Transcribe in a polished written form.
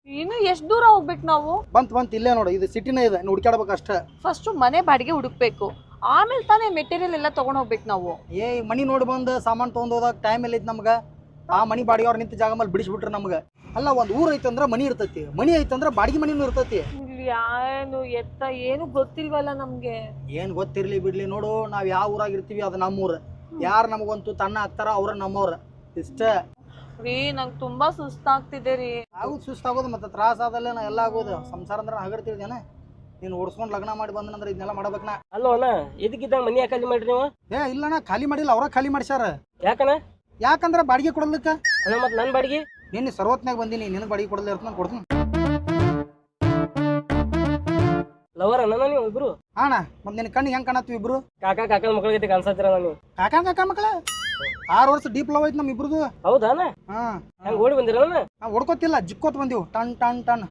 ಇನ್ನು ಎಷ್ಟು ದೂರ ಹೋಗ್ಬೇಕು ನಾವು? ಬಂತ್ ಇಲ್ಲೇ ನೋಡು, ಇದು ಸಿಟಿನೇ ಇದೆ, ಹುಡ್ಕ್ಯಾಡ್ಬೇಕು ಅಷ್ಟೇ. ಫಸ್ಟ್ ಮನೆ ಬಾಡಿಗೆ ಹುಡುಕ್ಬೇಕು, ಆಮೇಲೆ ತಾನೇ ಮೆಟೀರಿಯಲ್ ಎಲ್ಲ ತಗೊಂಡ್ ಹೋಗ್ಬೇಕು ನಾವು. ಮನಿ ನೋಡಿ ಬಂದು ಸಾಮಾನು ತೊಗೊಂಡ್ ಹೋದಾಗ ಟೈಮ್ ಎಲ್ಲ ಐತಿ ನಮ್ಗೆ. ಆ ಮನಿ ಬಾಡಿಗೆ ಅವ್ರು ನಿಂತ ಜಾಗ ಮೇಲೆ ಬಿಡಿಸ್ಬಿಟ್ರೆ ನಮ್ಗೆ. ಅಲ್ಲ, ಒಂದು ಊರ್ ಐತಂದ್ರ ಮನಿ ಇರ್ತೈತಿ, ಮನಿ ಐತಂದ್ರ ಬಾಡಿಗೆ ಮನಿನೂ ಇರ್ತೈತಿ. ಇಲ್ಲಿ ಏನು ಎತ್ತ ಏನು ಗೊತ್ತಿಲ್ವಲ್ಲ ನಮ್ಗೆ. ಏನ್ ಗೊತ್ತಿರ್ಲಿ ಬಿಡ್ಲಿ, ನೋಡು ನಾವ್ ಯಾವ ಊರಾಗ ಇರ್ತೀವಿ ಅದು ನಮ್ಮೂರ. ಯಾರು ನಮಗಂತೂ ತನ್ನ ಆಗ್ತಾರ ಅವ್ರ ನಮ್ಮವ್ರ, ಇಷ್ಟ ರೀ. ನಂಗೆ ತುಂಬಾ ಸುಸ್ತಾಗ್ತಿದೆ ರೀ. ಆಗೋದು ಸುಸ್ತಾಗೋದು, ಮತ್ತೆ ತ್ರಾಸ ಆದಲ್ಲೇ ನಾ ಎಲ್ಲ ಆಗೋದು. ಸಂಸಾರ ಅಂದ್ರೆ ಹಗಡ್ತಿದ್ದೇನೆ, ನೀನು ಓಡಿಸ್ಕೊಂಡು ಲಗ್ನ ಮಾಡಿ ಬಂದನಂದ್ರೆ ಇದನ್ನೆಲ್ಲ ಮಾಡ್ಬೇಕನ. ಅಲ್ಲೋಣ ಇದಕ್ಕಿದ್ದಂಗ ಮನಿ ಯಾಕೆ ಖಾಲಿ ಮಾಡ್ರಿ ನೀವು? ಇಲ್ಲಣ್ಣ, ಖಾಲಿ ಮಾಡಿಲ್ಲ, ಅವ್ರ ಖಾಲಿ ಮಾಡ್ಸ್ಯಾರ. ಯಾಕನ? ಯಾಕಂದ್ರೆ ಬಾಡಿಗೆ ಕೊಡಲಿಕ್ಕ. ಅಣ್ಣ ಮತ್ ನನ್ ಬಾಡಿಗೆ ನಿನ್ನ ಸರ್ವತ್ನಾಗ ಬಂದೀನಿ, ನಿನಗೆ ಬಾಡಿಗೆ ಕೊಡಲ್ಲ ಇರ್ತ ನಾನು ಕೊಡ್ತೀನಿ. ಲವರ್ ಅಣ್ಣ ನೀವು ಇಬ್ರು? ಅಣ್ಣ, ಮತ್ತೆ ನಿನ್ನ ಕಣ್ಣಿಗೆ ಹೆಂಗೆ ಕಾಣತ್ತೀವಿ ಇಬ್ರು? ಕಾಕನ ಮಕ್ಕಳಿಗೆ ಕಾಣಿಸ್ತೀರ ನೀವು. ಕಾಕ ಮಕ್ಕಳ 6 ವರ್ಷ ಡೀಪ್ ಲವ್ ಐತಿ ನಮ್ ಇಬ್ರದು. ಹೌದಾ ಅಣ್ಣ? ಹಾ, ಹೆಂಗ್ ಓಡಿ ಬಂದಿರ? ನಾವು ಹೊಡ್ಕೋತಿಲ್ಲ, ಜಿಕ್ಕೋತ್ ಬಂದಿವು, ಟನ್ ಟನ್ ಟನ್.